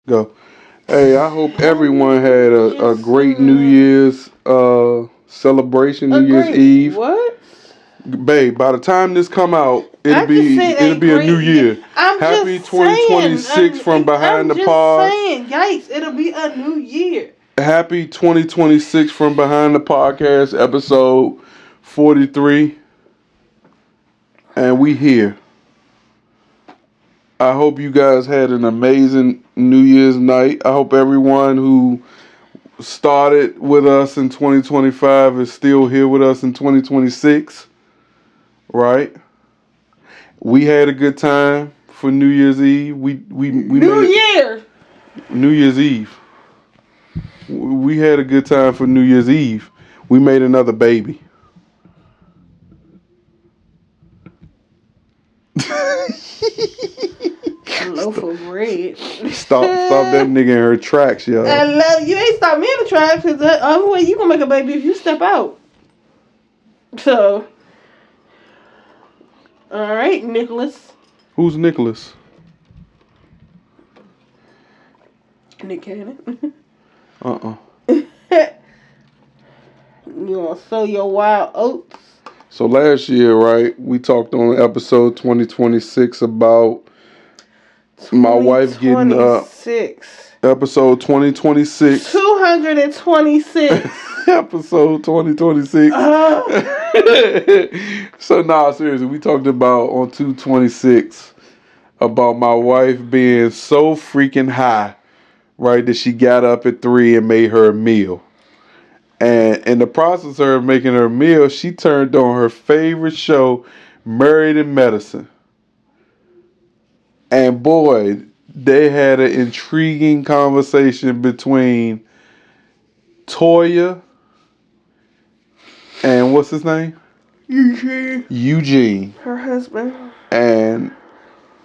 Go. Hey, I hope everyone had a Yes, great New Year's celebration, New a Year's great Eve. what? Babe, by the time this come out, I just said it'll a be a new great. year. I'm Happy just saying. 2026 from behind I'm the just pod. saying. Yikes! It'll be a new year. Happy 2026 from behind the podcast, episode 43, and we here. I hope you guys had an amazing New Year's night. I hope everyone who started with us in 2025 is still here with us in 2026, right? We had a good time for New Year's Eve. We New made year. New Year's Eve. We had a good time for New Year's Eve. We made another baby. Loaf of bread. Stop that nigga in her tracks, y'all. I love you. Ain't stop me in the tracks because the only way you gonna make a baby if you step out. So, all right, Nicholas. Who's Nicholas? Nick Cannon. Uh-uh. You gonna sow your wild oats? So last year, right, we talked on episode 2026 about my wife getting episode 2026. 226. Episode 2026. So nah, seriously, we talked about on 226 about my wife being so freaking high, right, that she got up at 3 and made her a meal. And in the process of her making her meal, she turned on her favorite show, Married in Medicine. And boy, they had an intriguing conversation between Toya and what's his name? Eugene. Her husband. And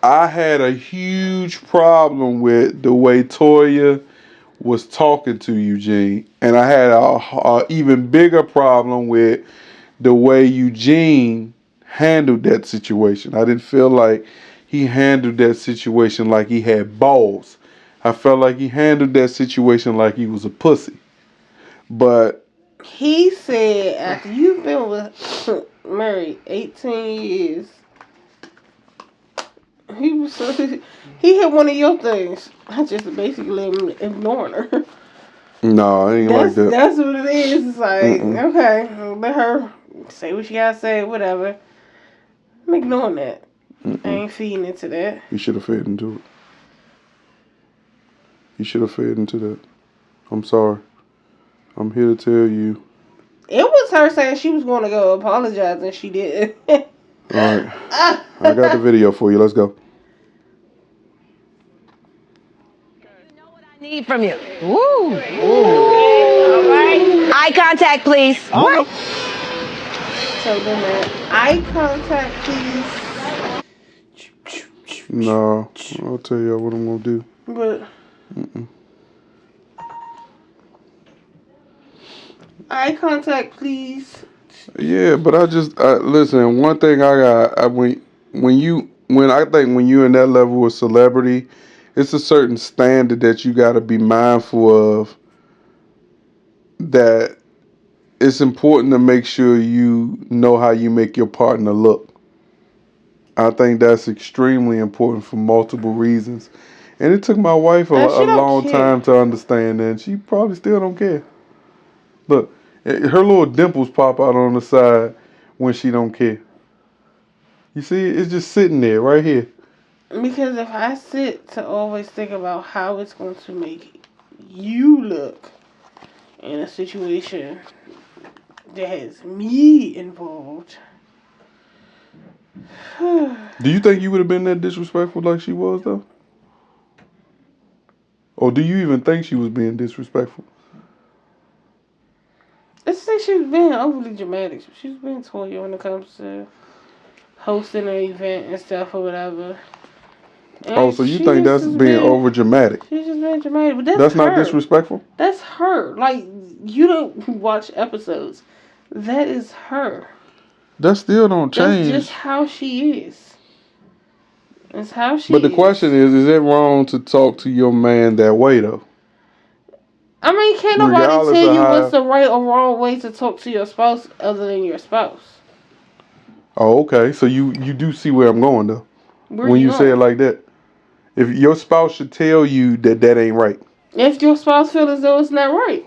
I had a huge problem with the way Toya was talking to Eugene, and I had a even bigger problem with the way Eugene handled that situation. I didn't feel like he handled that situation like he had balls. I felt like he handled that situation like he was a pussy. But he said after you've been with married 18 years, he hit one of your things. I just basically ignoring her. No, I ain't like that. That's what it is. It's like, okay, let her say what she gotta say, whatever. I'm ignoring that. I ain't feeding into that. You should have fed into it. You should have fed into that. I'm sorry. I'm here to tell you. It was her saying she was going to go apologize and she didn't. Alright. I got the video for you. Let's go. Need from you. Woo. Ooh. All right. Eye contact, please. What? So then eye contact, please. No, I'll tell y'all what I'm gonna do. But eye contact, please. Yeah, but listen. One thing when you're in that level of celebrity, it's a certain standard that you got to be mindful of. That it's important to make sure you know how you make your partner look. I think that's extremely important for multiple reasons. And it took my wife a long time to understand that. And she probably still don't care. Look, her little dimples pop out on the side when she don't care. You see, it's just sitting there right here. Because if I sit to always think about how it's going to make you look in a situation that has me involved. Do you think you would have been that disrespectful like she was, though? Or do you even think she was being disrespectful? Let's say she was being overly dramatic. She was being toy when it comes to hosting an event and stuff or whatever. And so you think that's being over dramatic? She's just being dramatic, but that's not disrespectful? That's her. Like, you don't watch episodes. That is her. That still don't change. That's just how she is. It's how she But the question is it wrong to talk to your man that way, though? I mean, can't nobody Regardless tell of you what's how... the right or wrong way to talk to your spouse other than your spouse. Oh, okay. So you do see where I'm going, though. Where When you you say it going? like that. If your spouse should tell you that ain't right. If your spouse feels as though it's not right.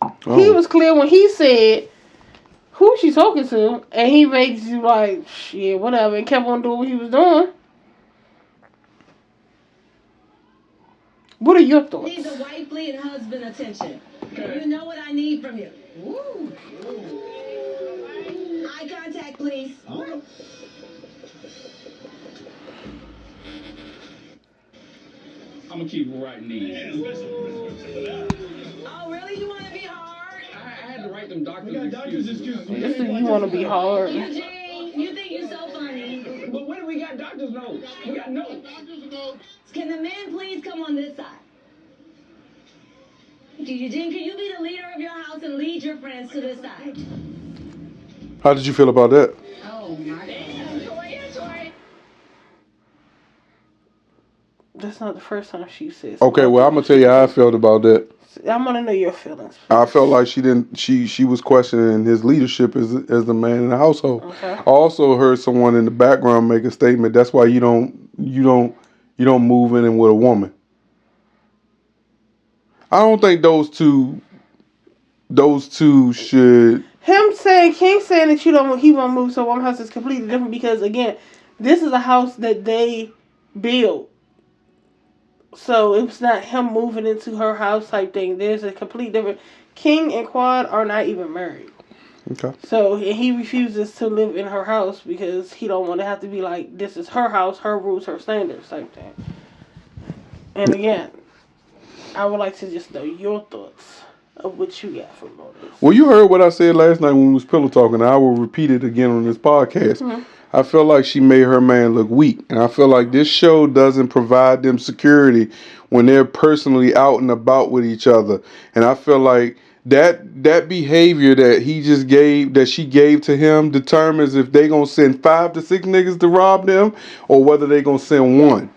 Oh. He was clear when he said, who she talking to? And he made you like, shit, whatever, and kept on doing what he was doing. What are your thoughts? Need the wifely and husband attention. You know what I need from you. Woo. Eye contact, please. Oh. I'm gonna keep writing these. Oh, really? You want to be hard? I had to write them doctor's excuses. This is you want to be hard. Eugene, you think you're so funny. But when do we got doctor's notes? We got notes. Can the men please come on this side? Eugene, can you be the leader of your house and lead your friends to this side? How did you feel about that? Oh, my God. That's not the first time she says. Okay, well, I'm going to tell you how I felt about that. I want to know your feelings. Please. I felt like she was questioning his leadership as the man in the household. Okay. I also heard someone in the background make a statement. That's why you don't move in with a woman. I don't think those two should. King saying that he won't move to one house is completely different because again, this is a house that they built. So it's not him moving into her house type thing. There's a complete different. King and Quad are not even married. Okay. So he refuses to live in her house because he don't want to have to be like, this is her house, her rules, her standards type thing. And again, I would like to just know your thoughts of what you got from all this. Well, you heard what I said last night when we was pillow talking. I will repeat it again on this podcast. Mm-hmm. I feel like she made her man look weak. And I feel like this show doesn't provide them security when they're personally out and about with each other. And I feel like that behavior that she gave to him determines if they gonna send 5 to 6 niggas to rob them or whether they gonna send one.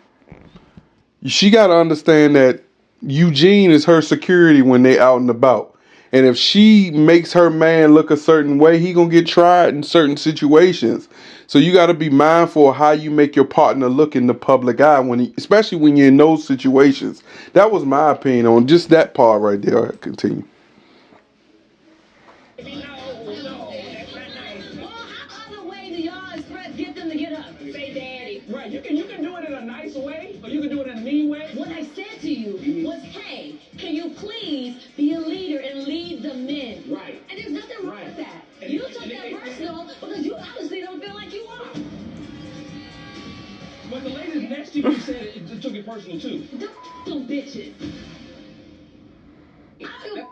She gotta understand that Eugene is her security when they out and about. And if she makes her man look a certain way, he gonna get tried in certain situations. So you got to be mindful of how you make your partner look in the public eye, especially when you're in those situations. That was my opinion on just that part right there. I'll continue. Well, how other way do y'all express get them to get up? Say, Daddy. Right, you can do it in a nice way, or you can do it in a mean way. What I said to you was, hey, can you please be a leader and lead the men? Right. And there's nothing wrong with that. You took that personal because you obviously don't feel like you are. But the ladies next to you said it took it personal too. Them bitches. I don't give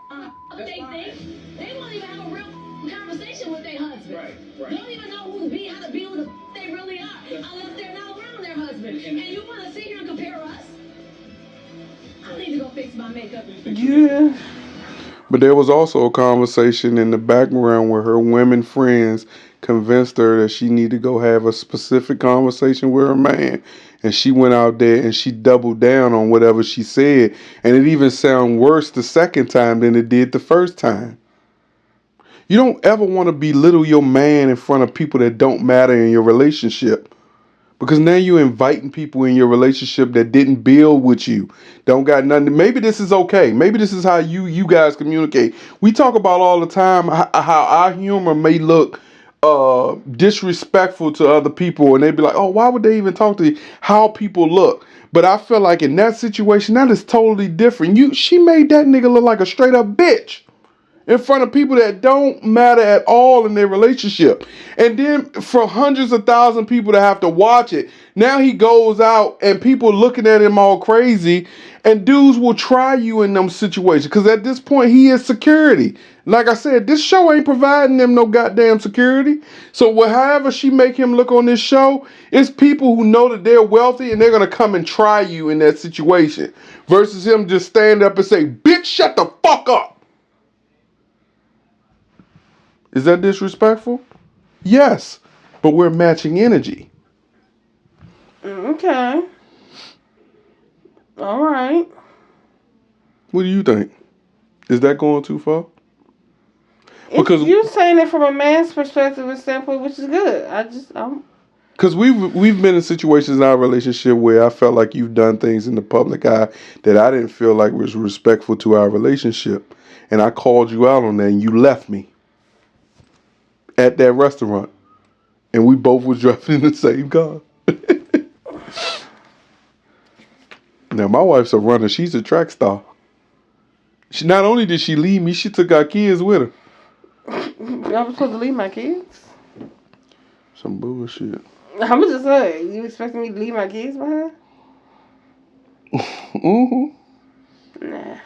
what they think. They won't even have a real conversation with their husband. Right. They don't even know how to be who they really are unless they're not around their husband. And you want to sit here and compare us? I need to go fix my makeup. Yeah. But there was also a conversation in the background where her women friends convinced her that she needed to go have a specific conversation with her man. And she went out there and she doubled down on whatever she said. And it even sounded worse the second time than it did the first time. You don't ever want to belittle your man in front of people that don't matter in your relationship. Because now you're inviting people in your relationship that didn't build with you. Don't got nothing. Maybe this is okay. Maybe this is how you guys communicate. We talk about all the time how our humor may look disrespectful to other people. And they be like, oh, why would they even talk to you? How people look. But I feel like in that situation, that is totally different. She made that nigga look like a straight up bitch. In front of people that don't matter at all in their relationship. And then for hundreds of thousands of people to have to watch it, now he goes out and people looking at him all crazy, and dudes will try you in them situations because at this point he is security. Like I said, this show ain't providing them no goddamn security. So however she make him look on this show, it's people who know that they're wealthy and they're going to come and try you in that situation versus him just stand up and say, bitch, shut the fuck up. Is that disrespectful? Yes, but we're matching energy. Okay. All right. What do you think? Is that going too far? If Because you're saying it from a man's perspective and standpoint, which is good. Because we've been in situations in our relationship where I felt like you've done things in the public eye that I didn't feel like was respectful to our relationship, and I called you out on that, and you left me at that restaurant, and we both was driving in the same car. Now my wife's a runner; she's a track star. She not only did she leave me, she took our kids with her. I was supposed to leave my kids. Some bullshit. I'm just saying, you expecting me to leave my kids behind? Mm-hmm. Nah.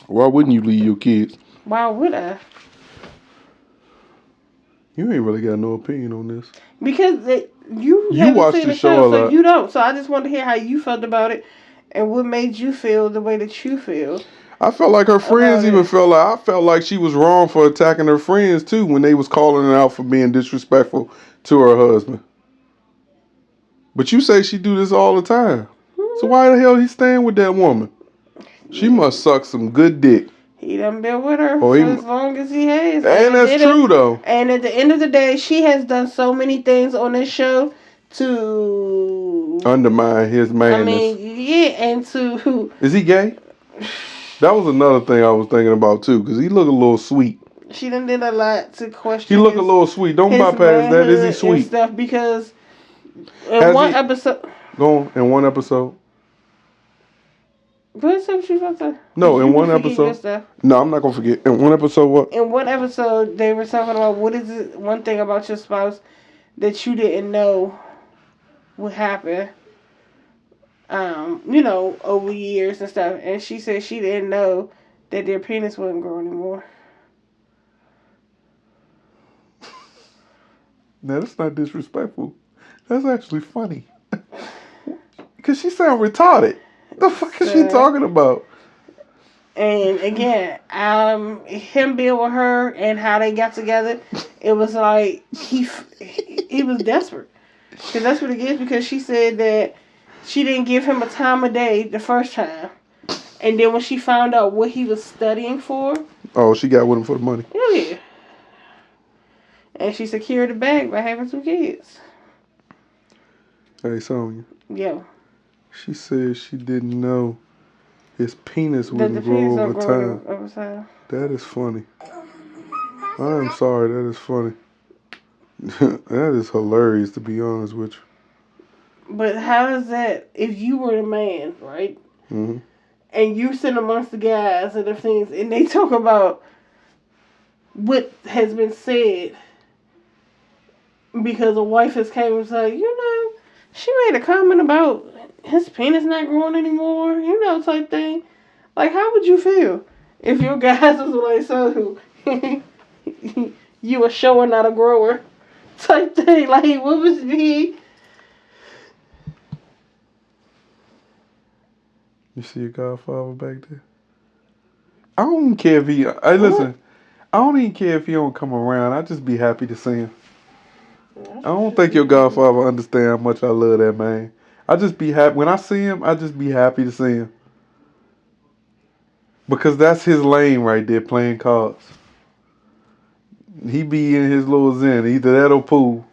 Why wouldn't you leave your kids? Why would I? You ain't really got no opinion on this. Because you You haven't watch seen the the show show, a so lot. you don't. So I just wanted to hear how you felt about it and what made you feel the way that you feel. I felt like her friends About even it. felt like I felt like she was wrong for attacking her friends too when they was calling her out for being disrespectful to her husband. But you say she do this all the time. So why the hell he staying with that woman? She must suck some good dick. He done been with her Oh, for as long as he has. And that's true though. And at the end of the day, she has done so many things on this show to Undermine his I madness. mean, yeah, and to Is he gay? That was another thing I was thinking about too, because he look a little sweet. she done did a lot to question. He look a little sweet. Don't his bypass that. Is he manhood sweet? and stuff because Has one he- episode. Go on, in one episode. What's up? She about to? No, You in be one forgetting your episode. stuff. No, I'm not gonna forget. In one episode, what? In one episode, they were talking about what is it, one thing about your spouse that you didn't know would happen. Over years and stuff, and she said she didn't know that their penis wouldn't grow anymore. Now that's not disrespectful. That's actually funny. Cause she sound retarded. The fuck is she talking about? And again, him being with her and how they got together, it was like he was desperate. Because that's what it is. Because she said that she didn't give him a time of day the first time, and then when she found out what he was studying for, Oh, she got with him for the money. hell yeah. And she secured the bag by having 2 kids. Hey, Sonya. Yeah. She said she didn't know his penis That the wouldn't penis grow don't over grow time. over time. That is funny. I am sorry. That is funny. That is hilarious, to be honest with you. But how does that, if you were the man, right? Mm-hmm. And you sit amongst the guys and the things, and they talk about what has been said because a wife has came and said, she made a comment about his penis not growing anymore, type thing. Like, how would you feel if your guys was like, so you a shower, not a grower, type thing? Like, what was he? You see your godfather back there? I don't even care if he. Hey, listen. I don't even care if he don't come around. I just be happy to see him. I don't think your godfather understand how much I love that man. I just be happy when I see him. I just be happy to see him because that's his lane right there, playing cards. He be in his little zen, either that or pool.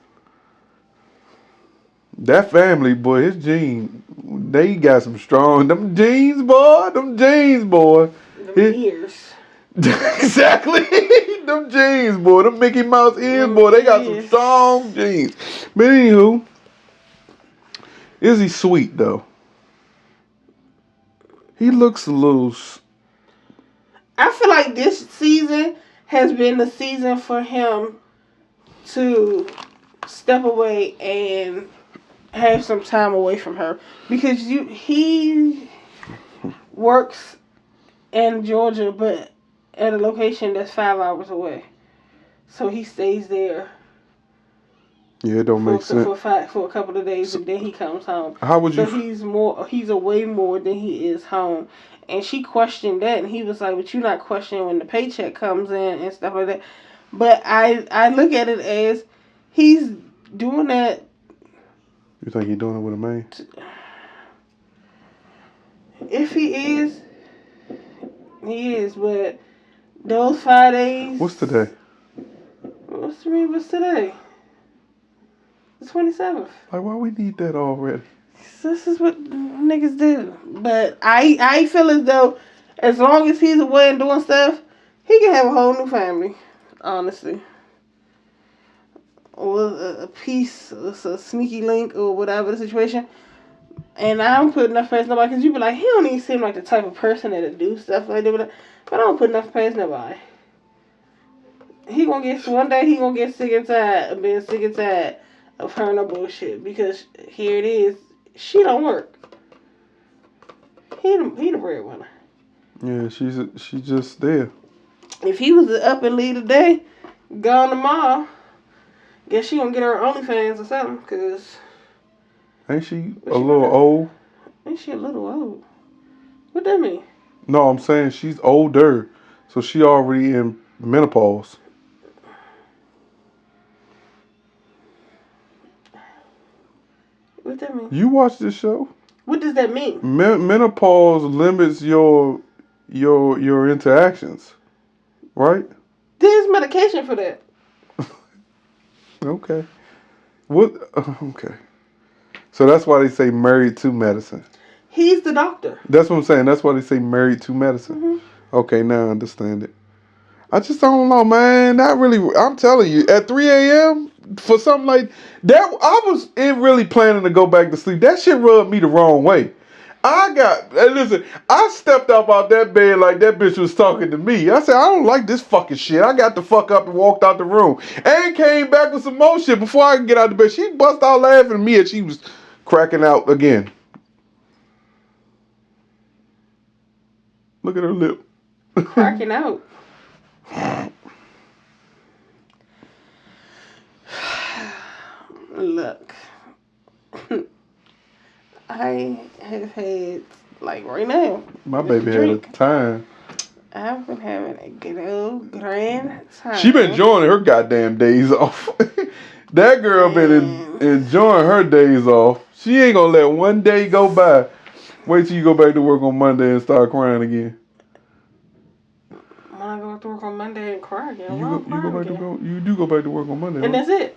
That family, boy, his genes, they got some strong. Them jeans, boy. Them jeans, boy. Them ears. Exactly. Them jeans, boy. Them Mickey Mouse ears, boy. They got some strong jeans. But anywho, is he sweet though? He looks a little. I feel like this season has been the season for him to step away and have some time away from her, because he works in Georgia, but at a location that's 5 hours away, so he stays there. Yeah, it don't make sense. For a couple of days, and then he comes home. How would you? So he's away more than he is home. And she questioned that, and he was like, "But you're not questioning when the paycheck comes in and stuff like that." But I look at it as he's doing that. You think he doing it with a man? If he is, he is. But those 5 days. What's today? What's today? The 27th. Like, why we need that already? This is what niggas do. But I feel as though as long as he's away and doing stuff, he can have a whole new family. Honestly. Or a piece, a sneaky link, or whatever the situation. And I don't put enough past nobody, because you be like, he don't even seem like the type of person that'll do stuff like that. But I don't put enough past nobody. One day he gonna get sick and tired of being sick and tired of her and her bullshit. Because here it is, she don't work. He the breadwinner. Yeah, she's just there. If he was up and leave today, gone tomorrow, guess she gonna get her OnlyFans or something, because... Ain't she a little old? Ain't she a little old? What that mean? No, I'm saying she's older. So she already in menopause. What that mean? You watch this show? What does that mean? Menopause limits your interactions, right? There's medication for that. Okay. What? Okay. So that's why they say married to medicine. He's the doctor. That's what I'm saying. That's why they say married to medicine. Mm-hmm. Okay, now I understand it. I just don't know, man. Not really. I'm telling you, at 3 a.m. for something like that, I was really planning to go back to sleep. That shit rubbed me the wrong way. Listen, I stepped up out that bed like that bitch was talking to me. I said, I don't like this fucking shit. I got the fuck up and walked out the room. And came back with some more shit before I could get out the bed. She bust out laughing at me and she was cracking out again. Look at her lip. Cracking out. Look. I have had, like right now, My baby had a time. I've been having a good old grand time. She been enjoying her goddamn days off. That girl been enjoying her days off. She ain't gonna let one day go by. Wait till you go back to work on Monday and start crying again. When I go to work on Monday and cry again, You do go back to work on Monday. And that's it.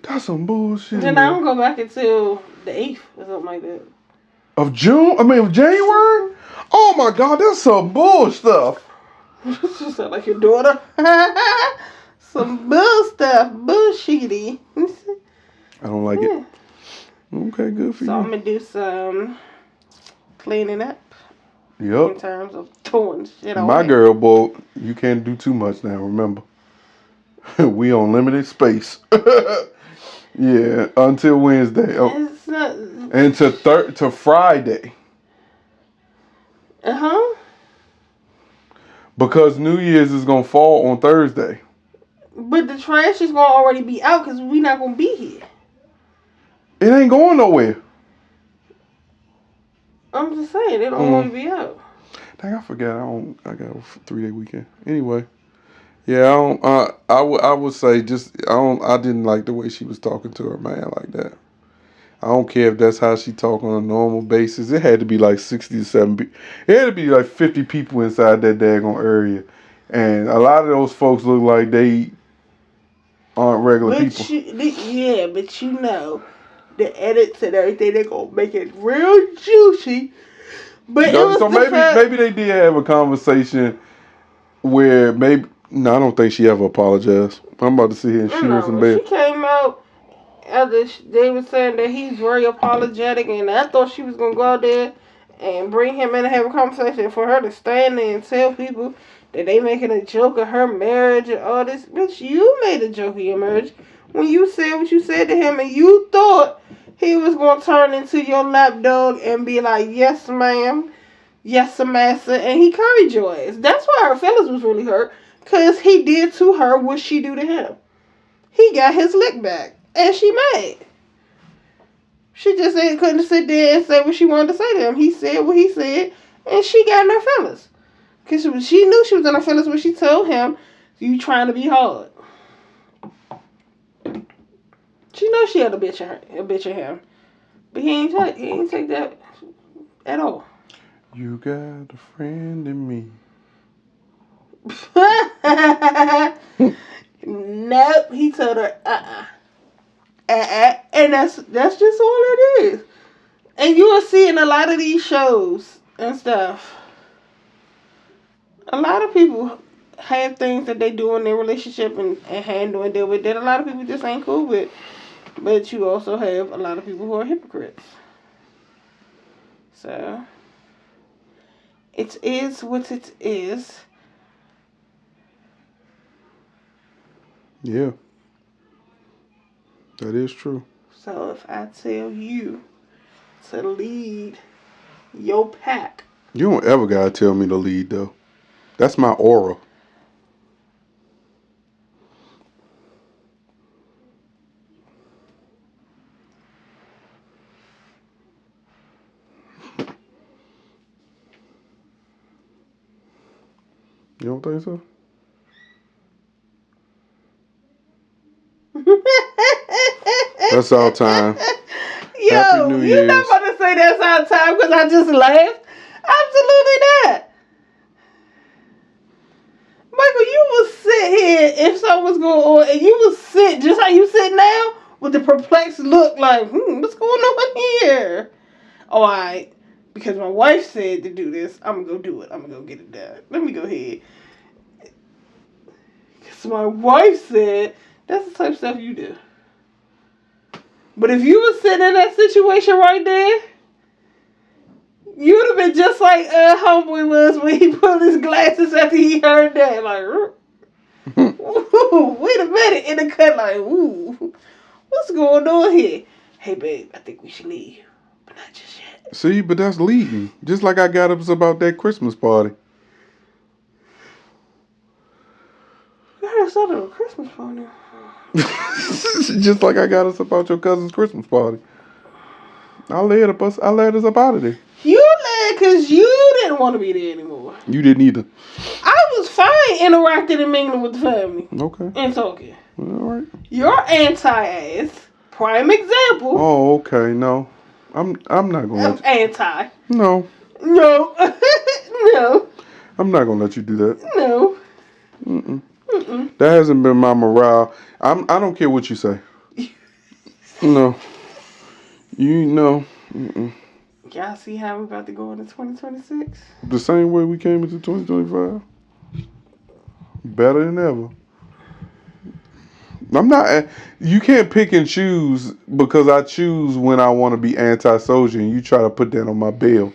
That's some bullshit. Then I don't go back until the 8th or something like that. Of January? Oh my God, that's some bull stuff. You sound like your daughter. Some bull stuff. Bullshitty. I don't like it. Okay, good for you. So I'm going to do some cleaning up. Yep. In terms of throwing shit away. My girl, boy, you can't do too much now, remember. We on limited space. Yeah, until Wednesday. It's not... And to Friday. Uh-huh. Because New Year's is going to fall on Thursday. But the trash is going to already be out because we not going to be here. It ain't going nowhere. I'm just saying, it don't want to be out. Dang, I forgot. I got a 3-day weekend. Anyway. Yeah, I would say I didn't like the way she was talking to her man like that. I don't care if that's how she talk on a normal basis. It had to be like 60 to 70. It had to be like 50 people inside that daggone area. And a lot of those folks look like they aren't regular people. But you know, the edits and everything, they're going to make it real juicy. But maybe they did have a conversation where no, I don't think she ever apologized. I'm about to sit here and shoot her some bed. She came out after they were saying that he's very apologetic, and I thought she was going to go out there and bring him in and have a conversation for her to stand there and tell people that they making a joke of her marriage and all this. Bitch, you made a joke of your marriage when you said what you said to him, and you thought he was going to turn into your lapdog and be like, yes, ma'am, yes, massa, and he carried your ass. That's why her feelings was really hurt. Because he did to her what she do to him. He got his lick back. And she mad. She just couldn't sit there and say what she wanted to say to him. He said what he said. And she got in her feelings. Because she knew she was in her feelings when she told him You trying to be hard. She knows she had a bitch of him. But he ain't take that at all. You got a friend in me. Nope. He told her, and that's just all it is. And you will see in a lot of these shows and stuff, a lot of people have things that they do in their relationship and handle and deal with that a lot of people just ain't cool with. But you also have a lot of people who are hypocrites. So, it is what it is. Yeah. That is true. So, if I tell you to lead your pack. You don't ever gotta tell me to lead, though. That's my aura. You don't think so? That's our time. Yo, Happy New you're not Year's. about to say that's our time because I just laughed. Absolutely not. Michael, you will sit here if something was going on and you will sit just how you sit now with the perplexed look like, what's going on here? Oh, alright. Because my wife said to do this, I'm going to go do it. I'm going to go get it done. Let me go ahead. Because my wife said that's the type of stuff you do. But if you were sitting in that situation right there, you'd have been just like Homeboy was when he pulled his glasses after he heard that. Like, ooh, wait a minute. In the cut, like, ooh, what's going on here? Hey, babe, I think we should leave. But not just yet. See, but that's leading. Just like I got us about that Christmas party. You heard something of a Christmas party. Just like I got us about your cousin's Christmas party. I led us up out of there. You led because you didn't want to be there anymore. You didn't either. I was fine interacting and mingling with the family. Okay. And talking. All right. You're anti-ass. Prime example. Oh, okay. No. I'm not gonna let you. Anti. No. No. No. I'm not gonna let you do that. No. Mm-mm. That hasn't been my morale. I don't care what you say. No. You know. Mm-mm. Y'all see how we're about to go into 2026? The same way we came into 2025. Better than ever. I'm not. You can't pick and choose because I choose when I want to be anti-social, and you try to put that on my bill.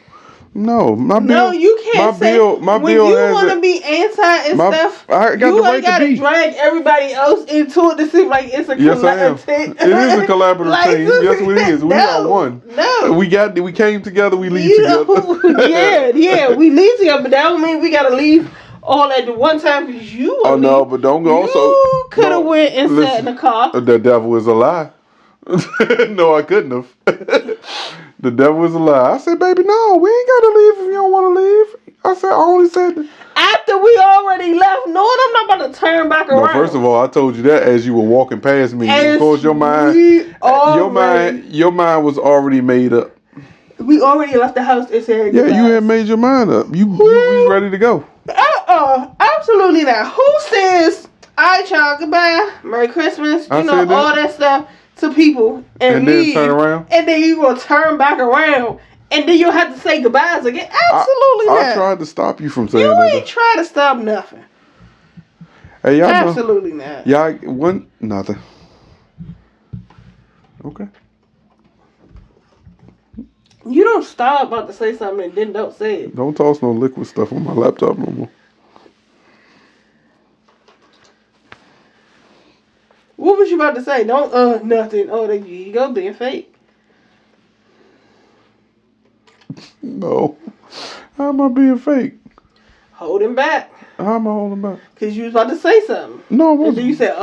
No, my bill. No, you can't my say bill. My when bill you has want to it. be anti and stuff. I got you the right ain't got to be. drag everybody else into it to seem like it's a Yes, I am. collaborative. It is a collaborative Like, team. Yes, it is. We are one. No, We came together. We leave together. yeah, we leave together, but that don't mean we gotta leave all at the one time because you. Oh no, but don't go. Also, You could have went and sat in the car. The devil is a lie. No, I couldn't have. The devil is a lie. I said, baby, no, we ain't gotta leave if you don't want to leave. I only said. After we already left, no, I'm not about to turn back around. No, first of all, I told you that as you were walking past me. As of course, your mind was already made up. We already left the house and said Yeah, goodbyes. you had made your mind up. You was ready to go. Absolutely not. Who says, alright, y'all, goodbye, Merry Christmas, all that stuff to people and then leave, turn around? and then you gonna turn back around, and then you'll have to say goodbyes again? Absolutely not. I tried to stop you from saying you that. You ain't trying to stop nothing. Hey, y'all Absolutely not. Nothing. Okay. You don't stop about to say something and then don't say it. Don't toss no liquid stuff on my laptop no more. What was you about to say? Don't nothing. Oh, there you go, being fake. No. How am I being fake? Holding back. How am I holding back? Because you was about to say something. No, I wasn't. And then you said,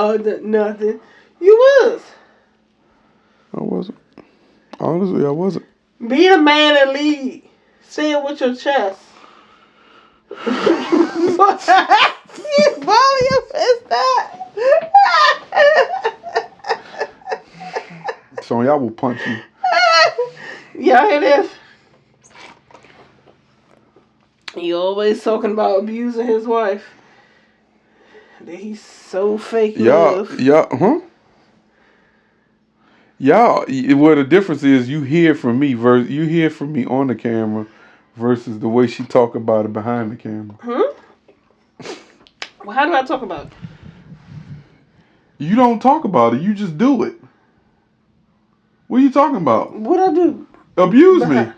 nothing. You was. I wasn't. Honestly, I wasn't. Be a man and lead. Say it with your chest. You Ball your fist up. Sonya, I will punch you. Y'all hear this? He always talking about abusing his wife. That he's so fake love. Y'all, well, the difference is you hear from me on the camera versus the way she talk about it behind the camera. Well, how do I talk about it? You don't talk about it. You just do it. What are you talking about? What I do? Abuse me.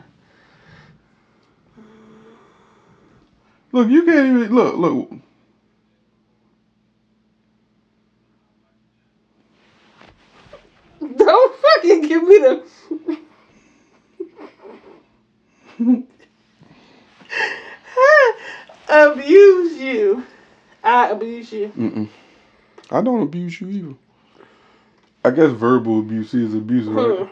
Look, you can't even look. Don't fucking give me the. Abuse you. I abuse you. Mm-mm. I don't abuse you either. I guess verbal abuse is abuse, right?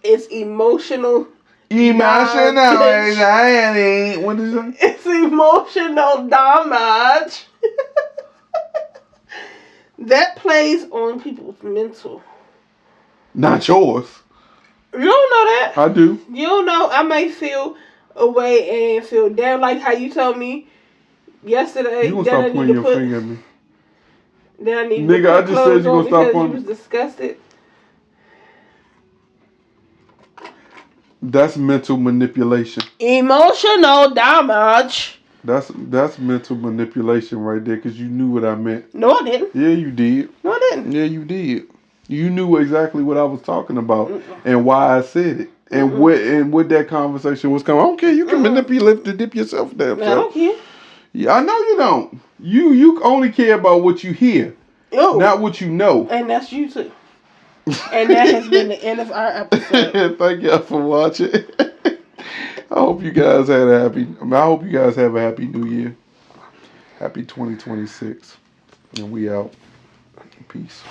It's emotional. Emotional damage. anxiety. What is it? It's emotional damage. That plays on people's mental. Not yours. You don't know that. I do. You don't know. I may feel away and feel down, like how you told me yesterday. You gonna stop pointing your finger at me? Then I need Nigga, to I put just clothes said you on gonna stop because you pointing. was disgusted. That's mental manipulation. Emotional damage. That's mental manipulation right there, because you knew what I meant. No, I didn't. Yeah, you did. No, I didn't. Yeah, you did. You knew exactly what I was talking about and why I said it and what that conversation was coming. I don't care. You can manipulate to dip yourself down. I don't care. Yeah, I know you don't. You only care about what you hear, not what you know. And that's you too. And that has been the end of our episode. Thank y'all for watching. I hope you guys have a happy New Year. Happy 2026. And we out. Peace.